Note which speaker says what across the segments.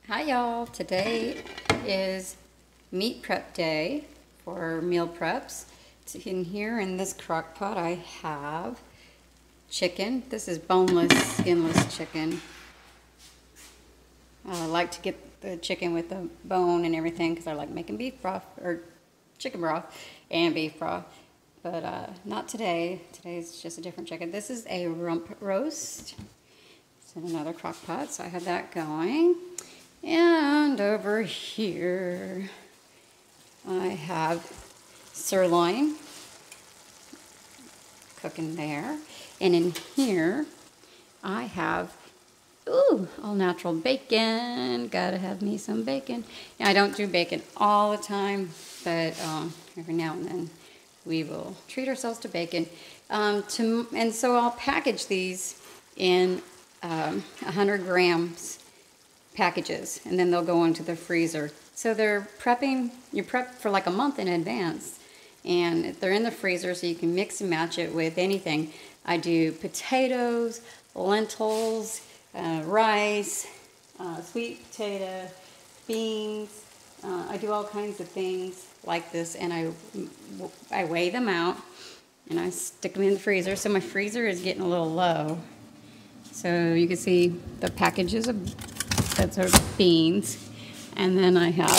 Speaker 1: Hi y'all, today is meat prep day for meal preps. So in here in this crock pot I have chicken. This is boneless, skinless chicken. I like to get the chicken with the bone and everything because I like making beef broth or chicken broth and beef broth. But not today. Today's just a different chicken. This is a rump roast. It's in another crock pot, so I have that going. And over here, I have sirloin cooking there. And in here, I have, all natural bacon. Gotta have me some bacon. Now, I don't do bacon all the time, but every now and then we will treat ourselves to bacon. And so I'll package these in 100 grams packages, and then they'll go into the freezer. So they're prepping, you prep for like a month in advance, and they're in the freezer so you can mix and match it with anything. I do potatoes, lentils, rice, sweet potato, beans. I do all kinds of things like this, and I weigh them out and I stick them in the freezer. So my freezer is getting a little low. So you can see the packages of that's our beans, and then I have a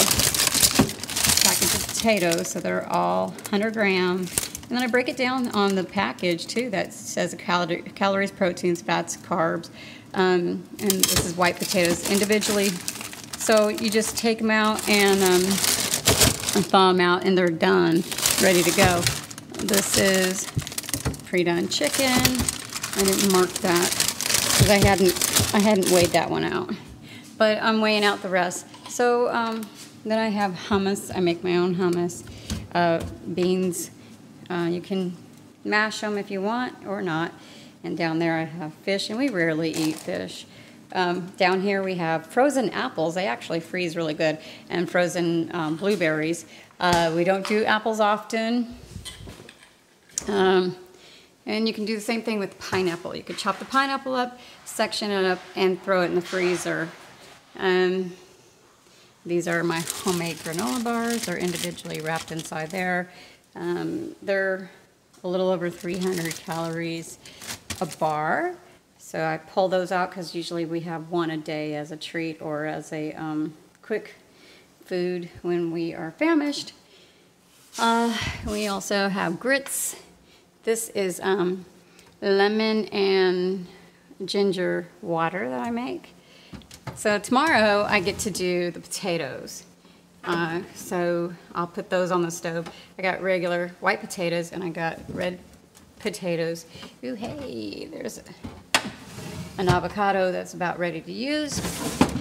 Speaker 1: package of potatoes, so they're all 100 grams. And then I break it down on the package too. That says calories, proteins, fats, carbs, and this is white potatoes individually. So you just take them out and thaw them out, and they're done, ready to go. This is pre-done chicken. I didn't mark that because I hadn't weighed that one out. But I'm weighing out the rest. So then I have hummus. I make my own hummus. Beans, you can mash them if you want or not. And down there I have fish, and we rarely eat fish. Down here we have frozen apples. They actually freeze really good. And frozen blueberries. We don't do apples often. And you can do the same thing with pineapple. You could chop the pineapple up, section it up, and throw it in the freezer. These are my homemade granola bars. They're individually wrapped inside there. They're a little over 300 calories a bar. So I pull those out because usually we have one a day as a treat or as a quick food when we are famished. We also have grits. This is lemon and ginger water that I make. So tomorrow I get to do the potatoes. So I'll put those on the stove. I got regular white potatoes and I got red potatoes. Ooh, hey, there's an avocado that's about ready to use.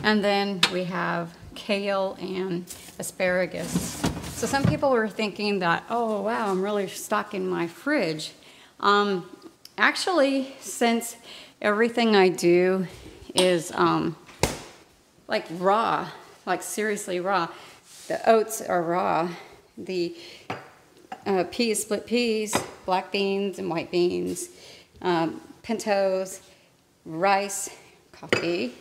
Speaker 1: And then we have kale and asparagus. So some people were thinking that, oh wow, I'm really stocking my fridge. Actually, since everything I do is like raw, like seriously raw. The oats are raw. The peas, split peas, black beans and white beans, pintos, rice, coffee.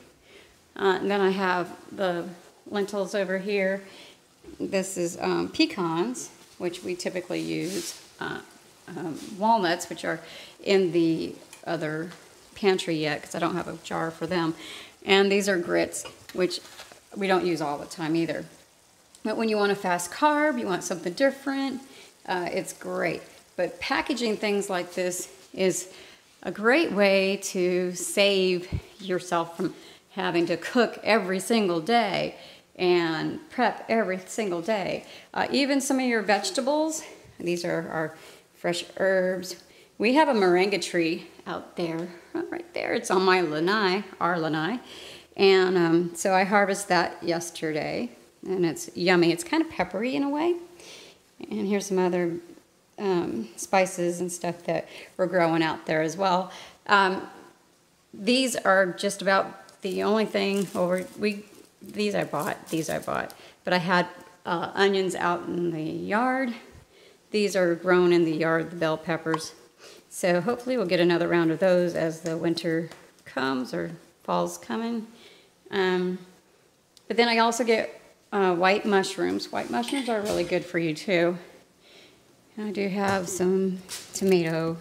Speaker 1: And then I have the lentils over here. This is pecans, which we typically use. Walnuts, which are in the other pantry yet because I don't have a jar for them. And these are grits, which we don't use all the time either. But when you want a fast carb, you want something different, it's great. But packaging things like this is a great way to save yourself from having to cook every single day and prep every single day. Even some of your vegetables, these are our fresh herbs. We have a moringa tree out there, right there. It's on my lanai, our lanai. And so I harvested that yesterday, and it's yummy. It's kind of peppery in a way. And here's some other spices and stuff that we're growing out there as well. These are just about the only thing these I bought. But I had onions out in the yard. These are grown in the yard, the bell peppers. So hopefully we'll get another round of those as the winter comes or fall's coming. But then I also get white mushrooms. White mushrooms are really good for you too. I do have some tomato.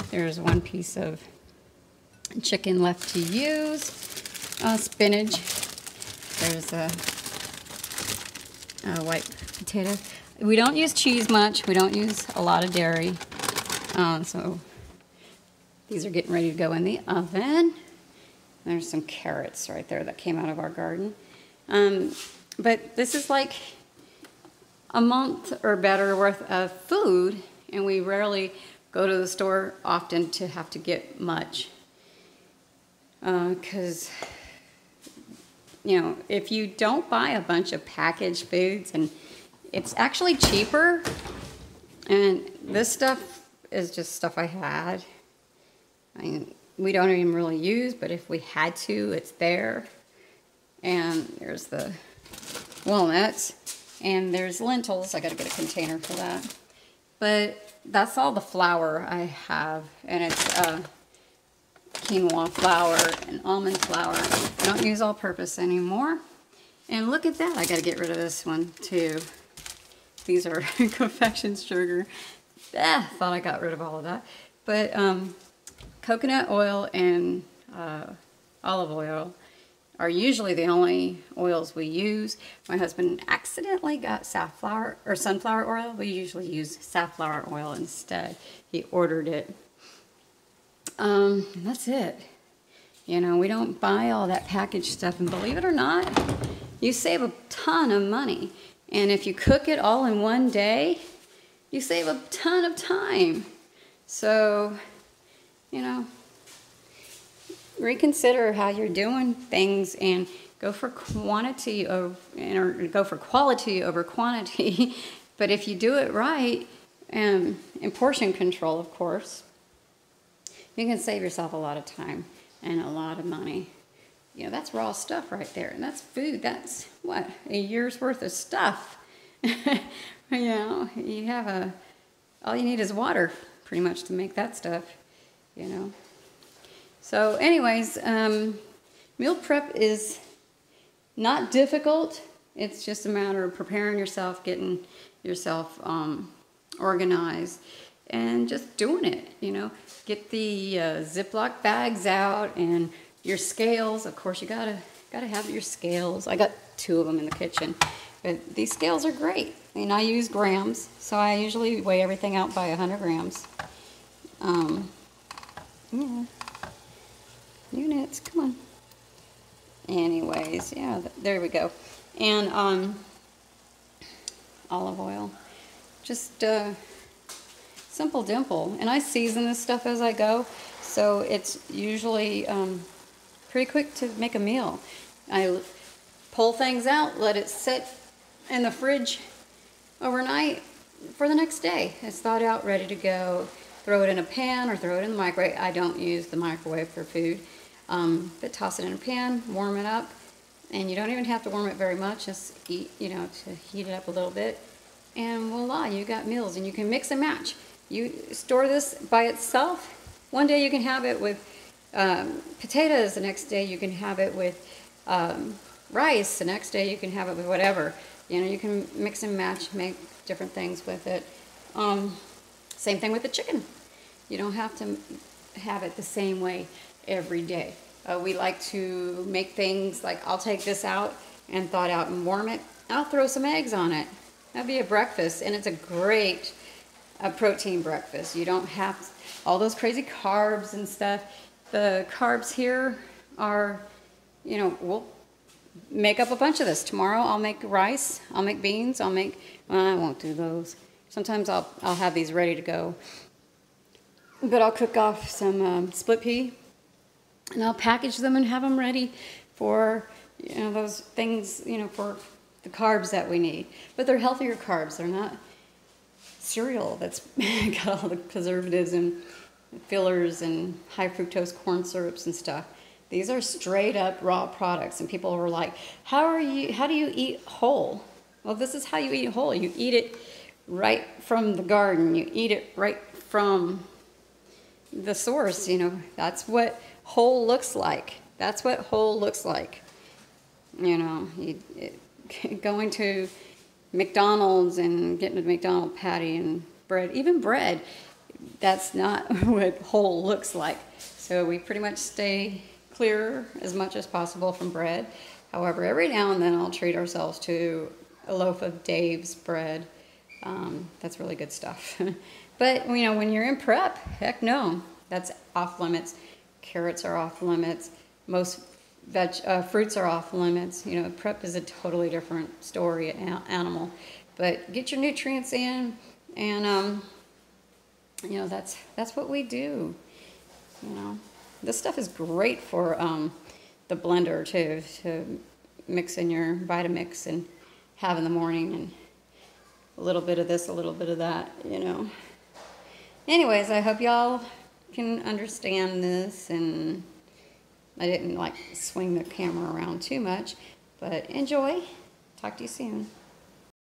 Speaker 1: There's 1 piece of chicken left to use. Spinach. There's a white potato. We don't use cheese much. We don't use a lot of dairy. So these are getting ready to go in the oven. There's some carrots right there that came out of our garden. But this is like a month or better worth of food, and we rarely go to the store often to have to get much. Because, you know, if you don't buy a bunch of packaged foods, and it's actually cheaper, and this stuff is just stuff I had. I mean, we don't even really use, but if we had to, it's there. And there's the walnuts, and there's lentils. I gotta get a container for that. But that's all the flour I have, and it's quinoa flour and almond flour. I don't use all-purpose anymore. And look at that, I gotta get rid of this one too. These are confection sugar. Thought I got rid of all of that. But coconut oil and olive oil are usually the only oils we use. My husband accidentally got safflower or sunflower oil. We usually use safflower oil instead. He ordered it. That's it. You know, we don't buy all that packaged stuff, and believe it or not, you save a ton of money. And if you cook it all in one day, you save a ton of time. So, you know, reconsider how you're doing things and go for quantity or go for quality over quantity. But if you do it right, and in portion control, of course, you can save yourself a lot of time and a lot of money. You know, that's raw stuff right there, and that's food. That's what, a year's worth of stuff. You know, you have all you need is water pretty much to make that stuff, you know. So anyways, meal prep is not difficult. It's just a matter of preparing yourself, getting yourself organized, and just doing it, you know. Get the Ziploc bags out and your scales. Of course, you gotta have your scales. I got 2 of them in the kitchen. But these scales are great. I mean, I use grams, so I usually weigh everything out by 100 grams. Yeah. Units, come on. Anyways, yeah, there we go. And olive oil. Just simple dimple. And I season this stuff as I go, so it's usually pretty quick to make a meal. I pull things out, let it sit in the fridge overnight for the next day. It's thawed out, ready to go. Throw it in a pan or throw it in the microwave. I don't use the microwave for food. But toss it in a pan, warm it up, and you don't even have to warm it very much, just to heat it up a little bit, and voila, you got meals. And you can mix and match. You store this by itself. One day you can have it with potatoes, the next day you can have it with rice, the next day you can have it with whatever. You know, you can mix and match, make different things with it. Same thing with the chicken. You don't have to have it the same way every day. We like to make things like, I'll take this out and thaw it out and warm it. I'll throw some eggs on it. That'd be a breakfast, and it's a great protein breakfast. You don't have all those crazy carbs and stuff. The carbs here are, you know, we'll make up a bunch of this. Tomorrow I'll make rice, I'll make beans, well, I won't do those. Sometimes I'll have these ready to go. But I'll cook off some split pea, and I'll package them and have them ready for, you know, those things, you know, for the carbs that we need. But they're healthier carbs. They're not cereal that's got all the preservatives and fillers and high fructose corn syrups and stuff. These are straight up raw products, and people were like, how do you eat whole? Well, this is how you eat whole. You eat it right from the garden. You eat it right from the source, you know. That's what whole looks like. That's what whole looks like. You know, going to McDonald's and getting a McDonald's patty and bread, even bread, that's not what whole looks like. So we pretty much stay clear as much as possible from bread. However, every now and then I'll treat ourselves to a loaf of Dave's bread. That's really good stuff. But, you know, when you're in prep, heck no, that's off limits. Carrots are off limits. Most fruits are off limits. You know, prep is a totally different story, animal. But get your nutrients in, and you know, that's what we do. You know, this stuff is great for the blender too, to mix in your Vitamix and have in the morning, and a little bit of this, a little bit of that. You know. Anyways, I hope y'all can understand this, and I didn't like swing the camera around too much, but enjoy. Talk to you soon.